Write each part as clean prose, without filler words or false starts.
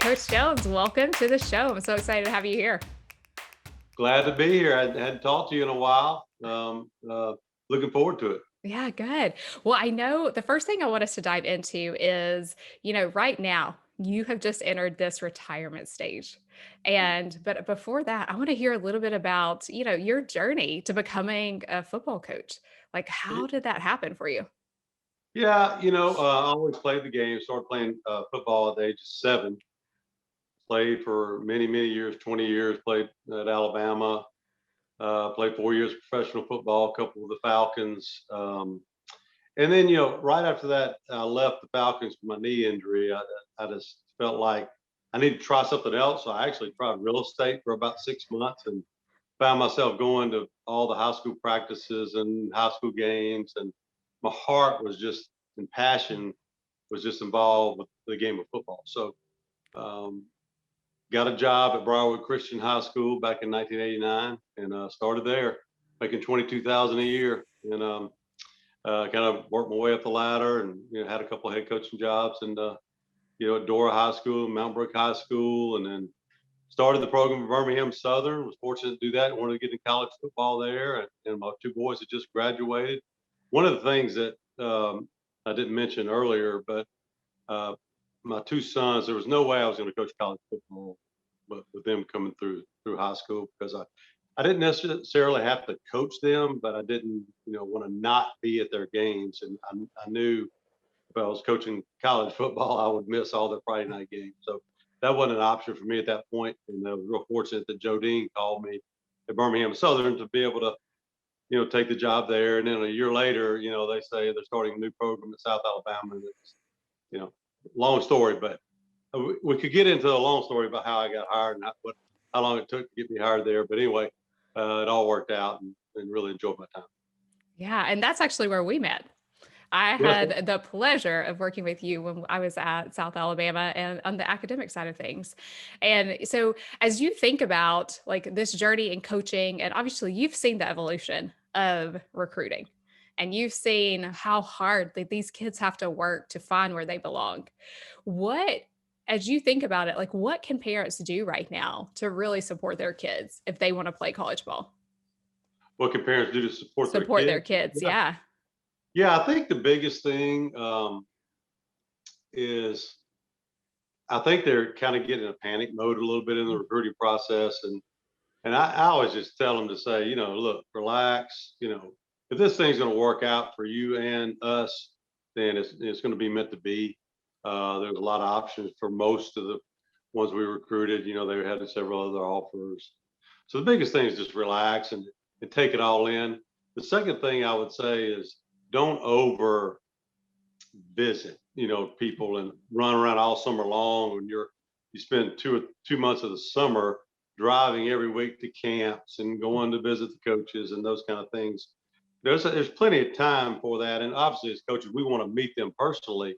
Coach Jones, welcome to the show. I'm so excited to have you here. Glad to be here. I hadn't talked to you in a while. Looking forward to it. Yeah, good. Well, I know the first thing I want us to dive into is, right now you have just entered this retirement stage. But before that, I want to hear a little bit about, your journey to becoming a football coach. Like, how did that happen for you? Yeah, I always played the game. Started playing football at the age of 7. Played for many, many years, 20 years. Played at Alabama. Played 4 years of professional football, a couple with the Falcons. And then, right after that, I left the Falcons for my knee injury. I just felt like I needed to try something else. So I actually tried real estate for about 6 months and found myself going to all the high school practices and high school games. And my heart was just, and passion was just involved with the game of football. So, um, got a job at Briarwood Christian High School back in 1989 and started there making 22,000 a year. And kind of worked my way up the ladder and had a couple of head coaching jobs and at Dora High School, Mount Brook High School, and then started the program at Birmingham Southern. Was fortunate to do that. Wanted to get in college football there, and my 2 boys had just graduated. One of the things that I didn't mention earlier, but my 2 sons, there was no way I was going to coach college football, but with them coming through high school because I didn't necessarily have to coach them, but I didn't, want to not be at their games. And I knew if I was coaching college football, I would miss all the Friday night games. So that wasn't an option for me at that point. And I was real fortunate that Joe Dean called me at Birmingham Southern to be able to, take the job there. And then a year later, they say they're starting a new program in South Alabama. And it's, you know, long story, but we could get into a long story about how I got hired and how long it took to get me hired there. But anyway, it all worked out and really enjoyed my time. Yeah, and that's actually where we met. I Yeah. had the pleasure of working with you when I was at South Alabama and on the academic side of things. And so as you think about like this journey in coaching, and obviously you've seen the evolution of recruiting and you've seen how hard that these kids have to work to find where they belong. What as you think about it, like what can parents do right now to really support their kids if they want to play college ball? What can parents do to support their Support their kids? kids. Yeah. Yeah. Yeah, I think the biggest thing is I think they're kind of getting in a panic mode a little bit in the recruiting process. And I always just tell them to say, look, relax. If this thing's going to work out for you and us, then it's going to be meant to be. There's a lot of options for most of the ones we recruited. They had several other offers. So the biggest thing is just relax and take it all in. The second thing I would say is don't over visit, people and run around all summer long when you spend 2 months of the summer driving every week to camps and going to visit the coaches and those kind of things. There's plenty of time for that, and obviously as coaches we want to meet them personally,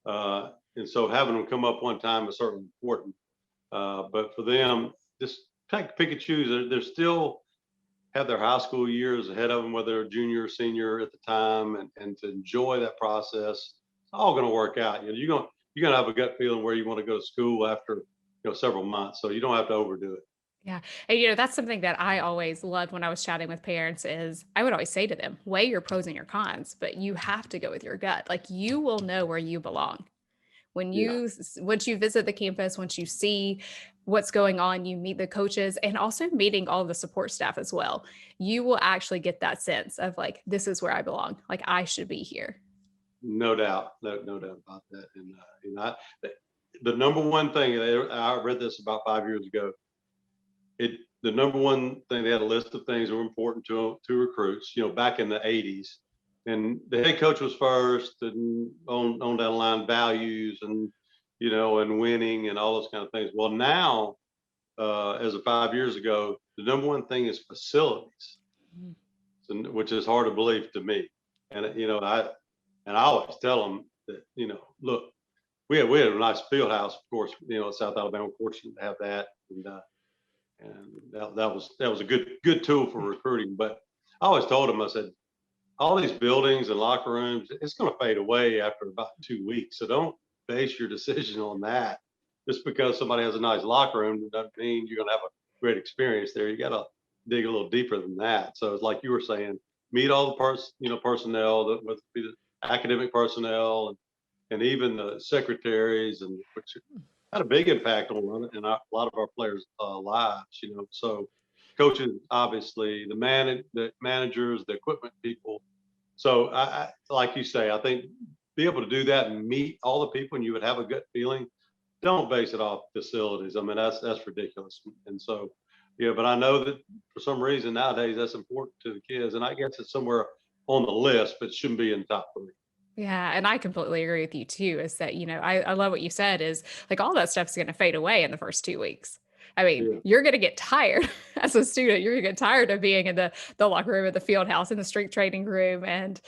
and so having them come up one time is certainly important. But for them, just pick and choose. They're still have their high school years ahead of them, whether they're junior or senior at the time, and to enjoy that process. It's all going to work out. You're gonna have a gut feeling where you want to go to school after several months, so you don't have to overdo it. Yeah. And that's something that I always loved when I was chatting with parents is I would always say to them, weigh your pros and your cons, but you have to go with your gut. Like you will know where you belong. When Yeah, once you visit the campus, once you see what's going on, you meet the coaches and also meeting all the support staff as well. You will actually get that sense of like, this is where I belong. Like I should be here. no doubt, no doubt about that. And the number one thing I read this about 5 years ago. The number one thing, they had a list of things that were important to recruits, back in the 80s. And the head coach was first, and on down the line, values and and winning and all those kind of things. Well, now, as of 5 years ago, the number one thing is facilities, which is hard to believe to me. And I always tell them that look, we had a nice field house, of course, at South Alabama. We're fortunate to have that, and that was a good tool for recruiting. But I always told them, I said, all these buildings and locker rooms, it's going to fade away after about 2 weeks. So don't base your decision on that. just because somebody has a nice locker room doesn't mean you're going to have a great experience there. You got to dig a little deeper than that. So it's like you were saying, meet all the personnel, with the academic personnel, and even the secretaries, and which had a big impact on a lot of our players' lives. So coaches, obviously, the managers, the equipment people. So like you say, I think be able to do that and meet all the people, and you would have a gut feeling. Don't base it off facilities. I mean, that's ridiculous. And so, yeah, but I know that for some reason nowadays that's important to the kids, and I guess it's somewhere on the list, but shouldn't be in the top three. Yeah, and I completely agree with you too, is that, I love what you said is like all that stuff's gonna fade away in the first 2 weeks. I mean, Yeah. you're gonna get tired as a student. You're gonna get tired of being in the locker room, at the field house, in the strength training room. And,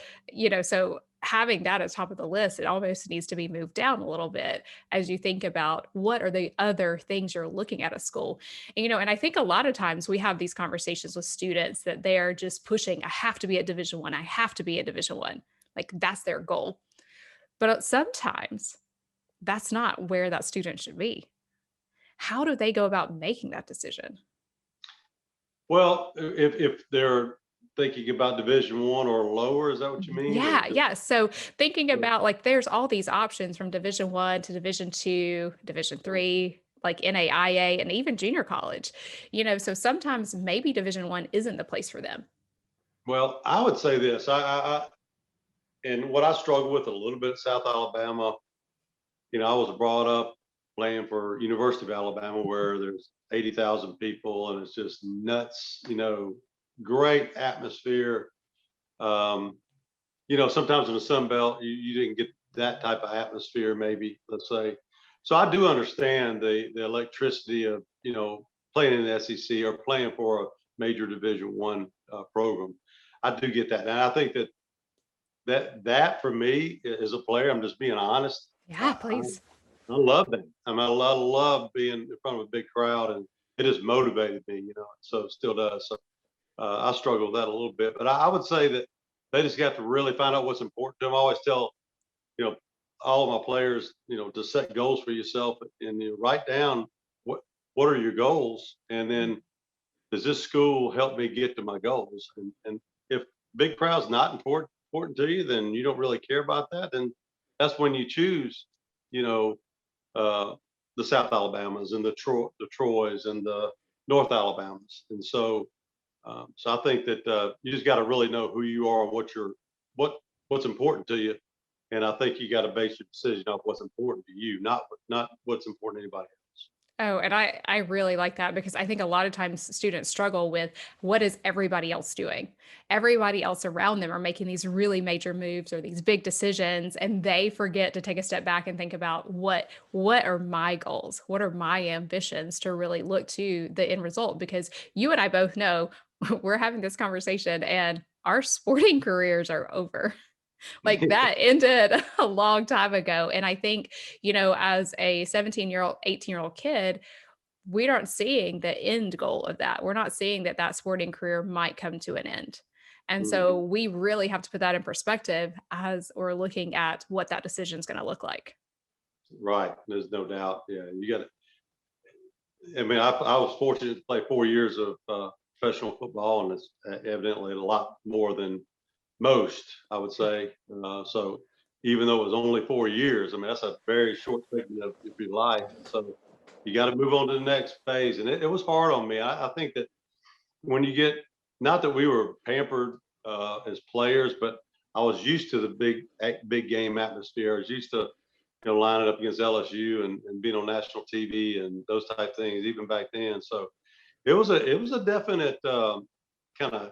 so having that as top of the list, it almost needs to be moved down a little bit as you think about what are the other things you're looking at school. And I think a lot of times we have these conversations with students that they are just pushing, I have to be at Division 1, I have to be at Division 1. Like that's their goal. But sometimes that's not where that student should be. How do they go about making that decision? Well, if they're thinking about Division 1 or lower, is that what you mean? Or Yeah, just yeah. So thinking about like there's all these options from Division 1 to Division 2, Division 3, like NAIA and even junior college. So sometimes maybe Division 1 isn't the place for them. well, I would say this. And what I struggle with a little bit at South Alabama, I was brought up playing for University of Alabama, where there's 80,000 people, and it's just nuts. Great atmosphere. Um, Sometimes in the Sun Belt, you didn't get that type of atmosphere, maybe, let's say. So I do understand the electricity of, playing in the SEC or playing for a major Division 1 program. I do get that. And I think that for me as a player, I'm just being honest. Yeah, please. I love that. I mean, I love being in front of a big crowd, and it has motivated me, so it still does. So I struggle with that a little bit, but I would say that they just got to really find out what's important to them. I always tell, you know, all of my players, to set goals for yourself, and write down what are your goals, and then does this school help me get to my goals? And if big crowd's not important to you, then you don't really care about that. Then that's when you choose, you know, uh, the South Alabamas and the Troys and the North Alabamas. And so I think that you just got to really know who you are and what's important to you. And I think you got to base your decision off what's important to you, not what's important to anybody else. Oh, and I really like that because I think a lot of times students struggle with what is everybody else doing? Everybody else around them are making these really major moves or these big decisions, and they forget to take a step back and think about what are my goals? What are my ambitions to really look to the end result? Because you and I both know we're having this conversation and our sporting careers are over. Like that ended a long time ago. And I think, as a 17-year-old, 18-year-old kid, we aren't seeing the end goal of that. We're not seeing that that sporting career might come to an end. And so Mhm. we really have to put that in perspective as we're looking at what that decision is going to look like. Right. There's no doubt. Yeah, you got to. I mean, I was fortunate to play 4 years of professional football, and it's evidently a lot more than most, I would say. So even though it was only 4 years, I mean, that's a very short segment of your life. So you got to move on to the next phase. And it was hard on me. I think that when you get, not that we were pampered as players, but I was used to the big game atmosphere. I was used to, lining up against LSU and being on national TV and those type things, even back then. So it was a definite kind of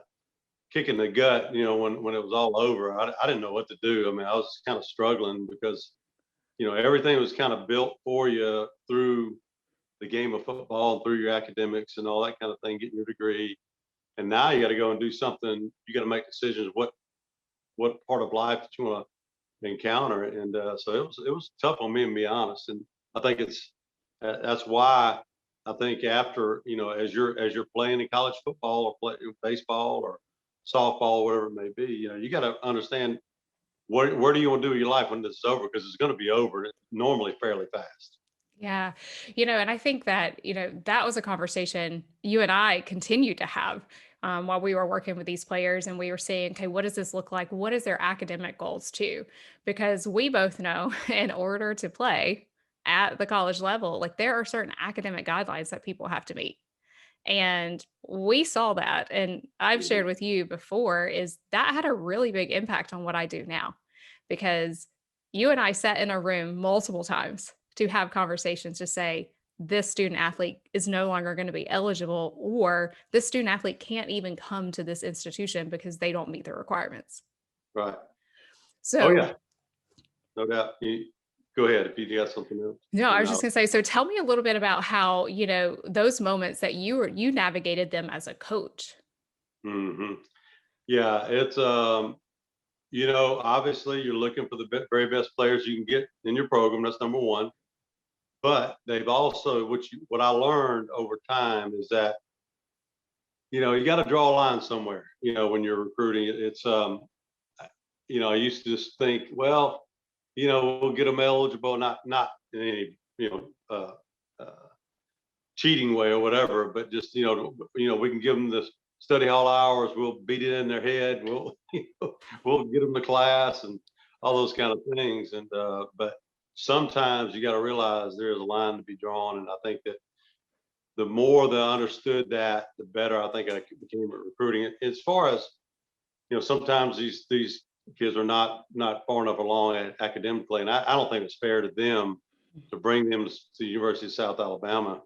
kick in the gut, when it was all over. I didn't know what to do. I mean, I was kind of struggling because, everything was kind of built for you through the game of football and through your academics and all that kind of thing, getting your degree. And now you got to go and do something. You got to make decisions. What part of life that you want to encounter? And so it was tough on me, to be honest. And I think that's why I think after, as you're playing in college football or play baseball or softball, whatever it may be, you got to understand where do you want to do with your life when this is over, because it's going to be over normally fairly fast. Yeah. And I think that, that was a conversation you and I continued to have while we were working with these players and we were saying, okay, what does this look like? What is their academic goals too? Because we both know in order to play at the college level, like there are certain academic guidelines that people have to meet. And we saw that. And I've shared Mhm. with you before is that had a really big impact on what I do now because you and I sat in a room multiple times to have conversations to say, this student athlete is no longer going to be eligible, or this student athlete can't even come to this institution because they don't meet the requirements. Right. Oh So, yeah, no doubt. Go ahead if you got something else. no, I And was just I'll, going to say, so tell me a little bit about how, those moments that you navigated them as a coach. mhm. Yeah, it's obviously you're looking for the very best players you can get in your program. That's number one. But they've also, what I learned over time is that you got to draw a line somewhere. When you're recruiting, I used to just think, well, we'll get them eligible, not in any cheating way or whatever, but just we can give them the study hall hours. We'll beat it in their head. We'll we'll get them to class and all those kind of things. And but sometimes you got to realize there is a line to be drawn, and I think that the more that I understood that, the better I think I became at recruiting it. As far as sometimes these kids are not far enough along academically, and I don't think it's fair to them to bring them to the University of South Alabama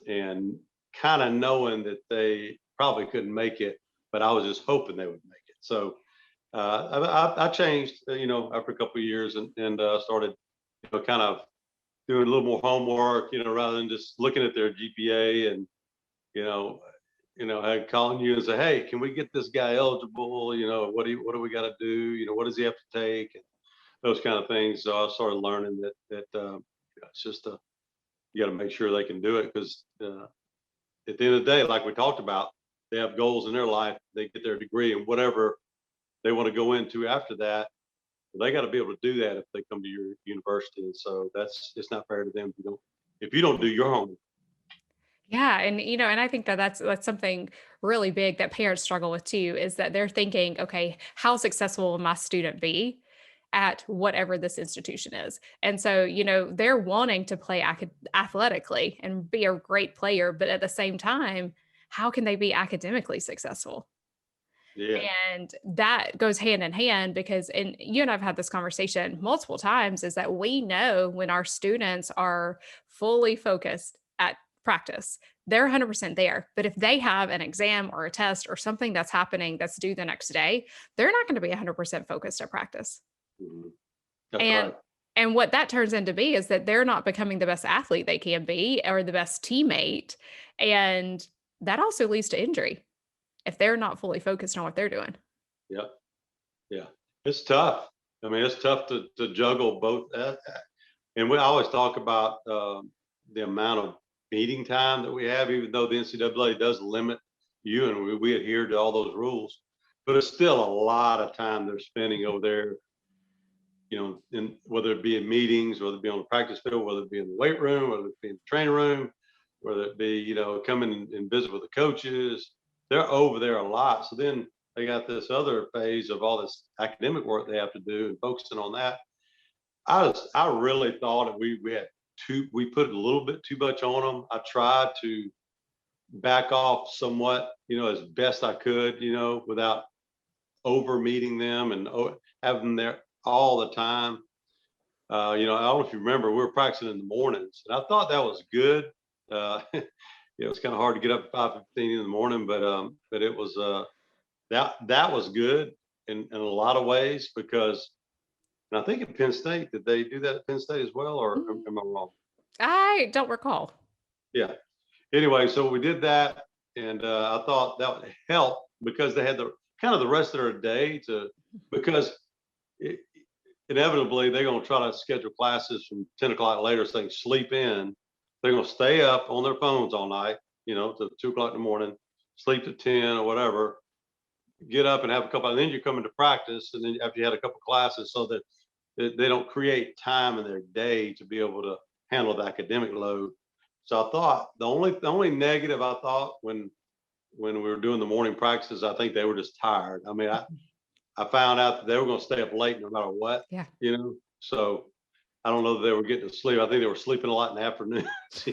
and kind of knowing that they probably couldn't make it, but I was just hoping they would make it. So I changed, after a couple of years and started, kind of doing a little more homework, rather than just looking at their GPA and you know, had calling you and say, "Hey, can we get this guy eligible? What do we got to do? What does he have to take?" And those kind of things. So I started learning that it's just you got to make sure they can do it because at the end of the day, like we talked about, they have goals in their life. They get their degree and whatever they want to go into after that. They got to be able to do that if they come to your university. And so it's not fair to them if you don't do your homework. Yeah, and and I think that that's something really big that parents struggle with too is that they're thinking, okay, how successful will my student be at whatever this institution is? And so, they're wanting to play athletically and be a great player, but at the same time, how can they be academically successful? Yeah. And that goes hand in hand because, and you and I've had this conversation multiple times, is that we know when our students are fully focused at practice, they're 100% there. But if they have an exam or a test or something that's happening that's due the next day, they're not going to be 100% focused at practice. Mhm. That's And right. and what that turns into be is that they're not becoming the best athlete they can be or the best teammate. And that also leads to injury if they're not fully focused on what they're doing. Yep. Yeah. It's tough. I mean, it's tough to juggle both. And we always talk about the amount of meeting time that we have, even though the NCAA does limit you and we adhere to all those rules. But it's still a lot of time they're spending over there, in whether it be in meetings, whether it be on the practice field, whether it be in the weight room, whether it be in the training room, whether it be, coming and visit with the coaches. They're over there a lot. So then they got this other phase of all this academic work they have to do and focusing on that. I really thought that we put a little bit too much on them. I tried to back off somewhat, as best I could, without over meeting them and having them there all the time. I don't know if you remember, we were practicing in the mornings, and I thought that was good. It's kind of hard to get up at 5:15 in the morning, but it was that was good in a lot of ways because, and I think at Penn State, did they do that at Penn State as well, or am, Mm, am I wrong? I don't recall. Yeah. Anyway, so we did that, and I thought that would help because they had the kind of the rest of their day because it, inevitably they're going to try to schedule classes from 10 o'clock later so they can sleep in. They're going to stay up on their phones all night, to 2 o'clock in the morning, sleep to 10 or whatever, get up and have a couple, and then you come into practice, and then after you had a couple classes, so that they don't create time in their day to be able to handle the academic load. So I thought the only negative I thought when we were doing the morning practices, I think they were just tired. I mean, I found out that they were going to stay up late no matter what, Yeah. So I don't know that they were getting to sleep. I think they were sleeping a lot in the afternoons. So,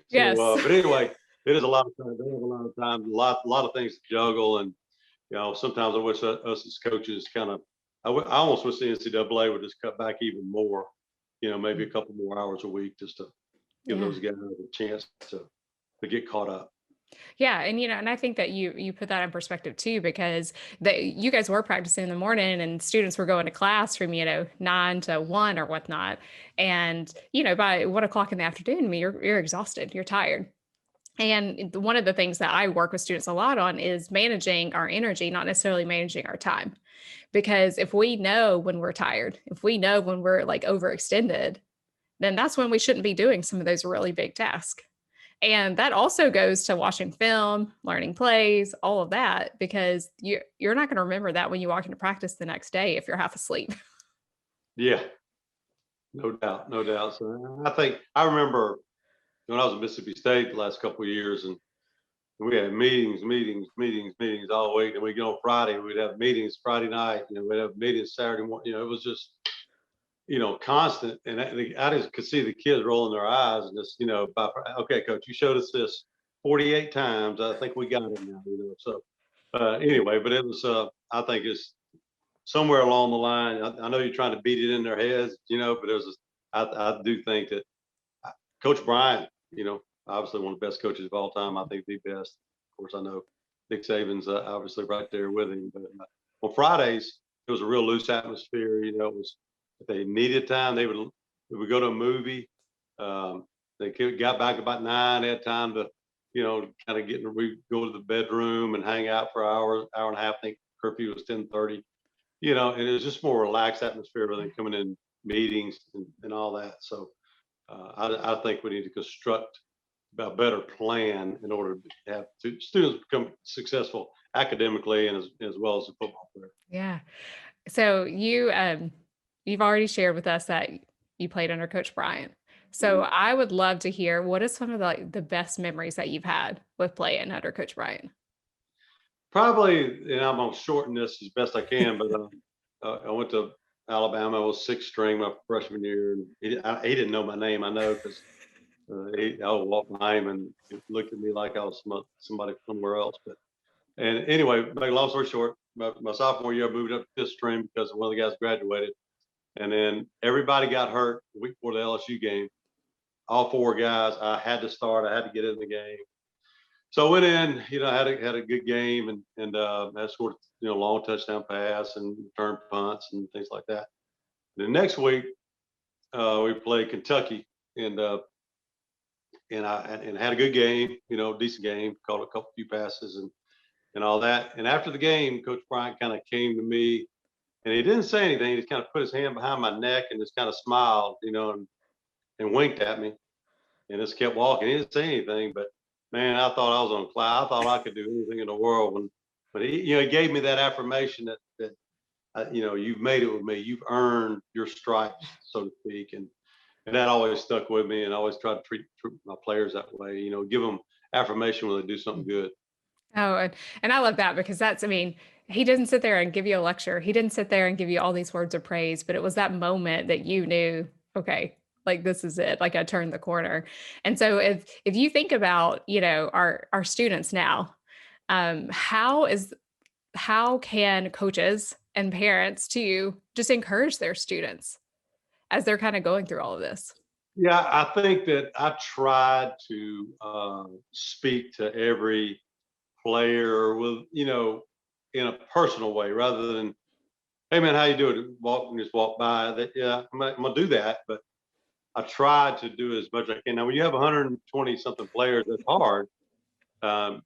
Yes. but anyway, it is a lot of time. They have a lot of time, a lot of things to juggle, and sometimes I wish us as coaches I almost wish the NCAA would just cut back even more. Maybe a couple more hours a week just to give Yeah. those guys a chance to get caught up. Yeah, and and I think that you put that in perspective too, because you guys were practicing in the morning, and students were going to class from 9 to 1 or whatnot, and by 1 o'clock in the afternoon, I mean, you're exhausted, you're tired. And one of the things that I work with students a lot on is managing our energy, not necessarily managing our time. Because if we know when we're tired, if we know when we're like overextended, then that's when we shouldn't be doing some of those really big tasks. And that also goes to watching film, learning plays, all of that, because you're not going to remember that when you walk into practice the next day if you're half asleep. Yeah, no doubt, no doubt. So I think I remember when I was at Mississippi State the last couple of years, and we had meetings, meetings, meetings, meetings all week. And we go on Friday, we'd have meetings Friday night, we'd have meetings Saturday morning. It was just, constant. And I just could see the kids rolling their eyes and just, okay, coach, you showed us this 48 times. I think we got it now, So anyway, but it was, I think it's somewhere along the line. I know you're trying to beat it in their heads, but I do think that Coach Bryant, obviously one of the best coaches of all time. I think the best. Of course, I know Nick Saban's obviously right there with him. But on Fridays, it was a real loose atmosphere. It was if they needed time, we would go to a movie. Got back about 9. They had time to, kind of we go to the bedroom and hang out for hour and a half. I think curfew was 10:30. And it was just more relaxed atmosphere rather than coming in meetings and all that. So I think we need to construct a better plan in order to have students become successful academically and as well as a football player. Yeah. So you've already shared with us that you played under Coach Bryant. So Mhm. I would love to hear, what is some of the best memories that you've had with playing under Coach Bryant? Probably, and I'm gonna shorten this as best I can, but I went to Alabama. I was sixth string my freshman year, and he didn't know my name. I know because I would walk by him and he looked at me like I was somebody somewhere else. But and anyway, make a long story short, my sophomore year, I moved up to fifth string because one of the guys graduated, and then everybody got hurt the week before the LSU game. All 4 guys, I had to start. I had to get in the game. So I went in, had a good game and I scored, long touchdown pass and return punts and things like that. The next week, we played Kentucky and had a good game, decent game, caught a couple few passes and all that. And after the game, Coach Bryant kind of came to me and he didn't say anything. He just kind of put his hand behind my neck and just kind of smiled, and winked at me and just kept walking. He didn't say anything, but man, I thought I was on cloud. I thought I could do anything in the world when he gave me that affirmation that you've made it with me. You've earned your stripes, so to speak, and that always stuck with me. And I always try to treat my players that way. Give them affirmation when they do something good. Oh, and I love that, because I mean, he didn't sit there and give you a lecture. He didn't sit there and give you all these words of praise, but it was that moment that you knew, okay, like this is it. Like I turned the corner. And so if you think about, our students now, um, how is how can coaches and parents to just encourage their students as they're kind of going through all of this? Yeah, I think that I tried to speak to every player with in a personal way rather than, hey man, how you doing? Just walk by. That yeah, I'm gonna do that, but I tried to do as much as I can. Now, when you have 120 something players, that's hard, um,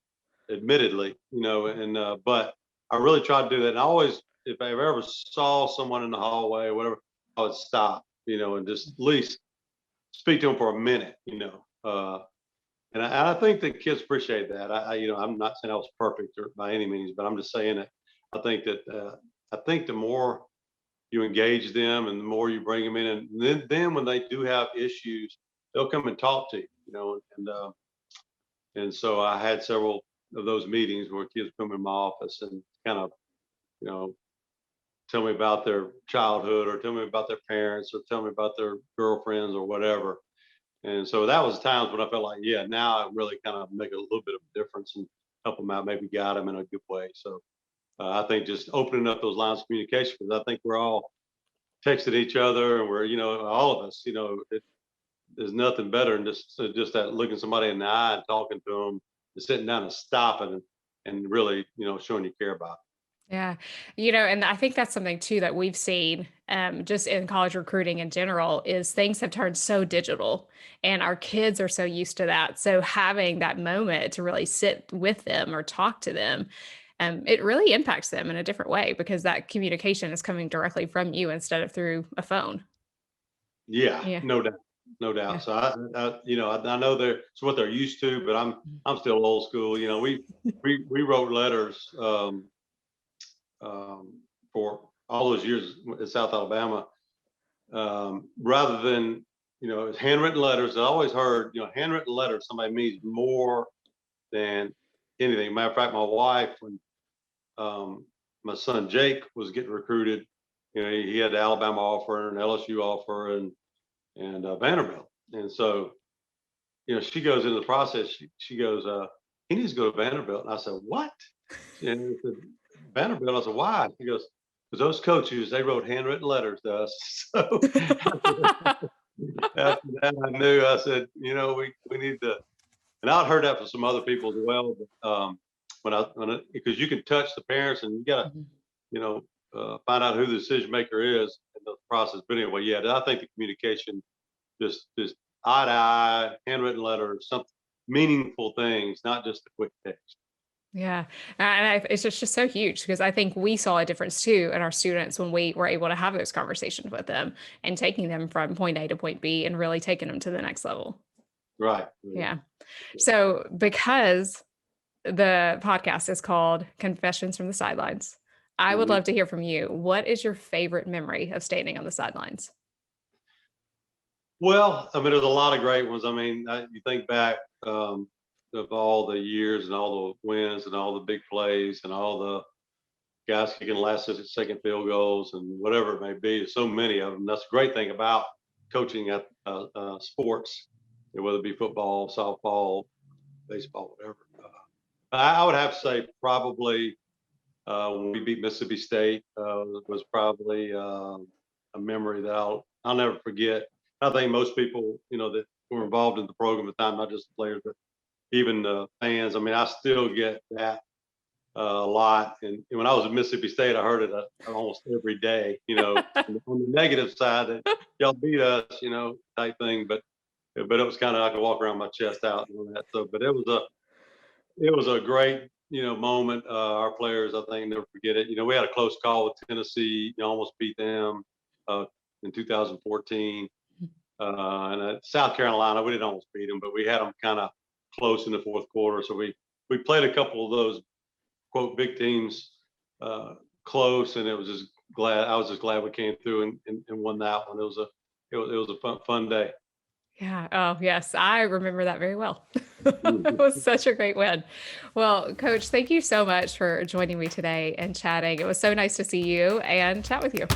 admittedly, and but I really tried to do that. And I always, if I ever saw someone in the hallway or whatever, I would stop, and just at least speak to them for a minute, and I think the kids appreciate that. I'm not saying I was perfect or by any means, but I'm just saying that I think that I think the more you engage them and the more you bring them in, and then when they do have issues, they'll come and talk to you, and so I had several of those meetings where kids come in my office and kind of, you know, tell me about their childhood or tell me about their parents or tell me about their girlfriends or whatever. And so that was times when I felt like, yeah, now I really kind of make a little bit of a difference and help them out, maybe guide them in a good way. So I think just opening up those lines of communication, because I think we're all texting each other and we're, all of us, there's nothing better than just that looking somebody in the eye and talking to them, and sitting down and stopping and really, showing you care about Yeah. And I think that's something too that we've seen just in college recruiting in general is things have turned so digital and our kids are so used to that. So having that moment to really sit with them or talk to them, it really impacts them in a different way because that communication is coming directly from you instead of through a phone. Yeah, Yeah. no doubt, no doubt. Yeah. So I know it's what they're used to, but I'm still old school. We wrote letters for all those years in South Alabama, rather than handwritten letters. I always heard handwritten letters somebody means more than anything. Matter of fact, my wife when my son Jake was getting recruited, he had the Alabama offer and LSU offer and Vanderbilt. And so, she goes into the process. She goes, he needs to go to Vanderbilt. And I said, what? And I said, Vanderbilt. I said, why? She goes, because those coaches, they wrote handwritten letters to us. So after that, I knew. I said, we need to. And I'd heard that from some other people as well. But because you can touch the parents and you got to, Mhm. find out who the decision maker is in the process. But anyway, yeah, I think the communication, just eye to eye, handwritten letters, some meaningful things, not just a quick text. Yeah. It's just so huge because I think we saw a difference too in our students when we were able to have those conversations with them and taking them from point A to point B and really taking them to the next level. Right. Yeah. So because the podcast is called Confessions from the Sidelines, I would Mhm. love to hear from you. What is your favorite memory of standing on the sidelines? Well, I mean, there's a lot of great ones. I mean, you think back of all the years and all the wins and all the big plays and all the guys kicking last second field goals and whatever it may be. There's so many of them. That's the great thing about coaching at sports, whether it be football, softball, baseball, whatever. I would have to say probably when we beat Mississippi State was probably a memory that I'll never forget. I think most people, that were involved in the program at the time, not just the players, but even the fans. I mean, I still get that a lot. And when I was at Mississippi State, I heard it almost every day. On the negative side that y'all beat us, type thing. But it was kind of I could walk around my chest out and all that. So, but it was a great moment. Our players, I think, never forget it. We had a close call with Tennessee. Almost beat them in 2014. And at South Carolina, we didn't almost beat them, but we had them kind of close in the fourth quarter. So we played a couple of those quote big teams close, and I was just glad we came through and won that one. It was a fun day. Yeah. Oh, yes. I remember that very well. It Mhm. was such a great win. Well, Coach, thank you so much for joining me today and chatting. It was so nice to see you and chat with you.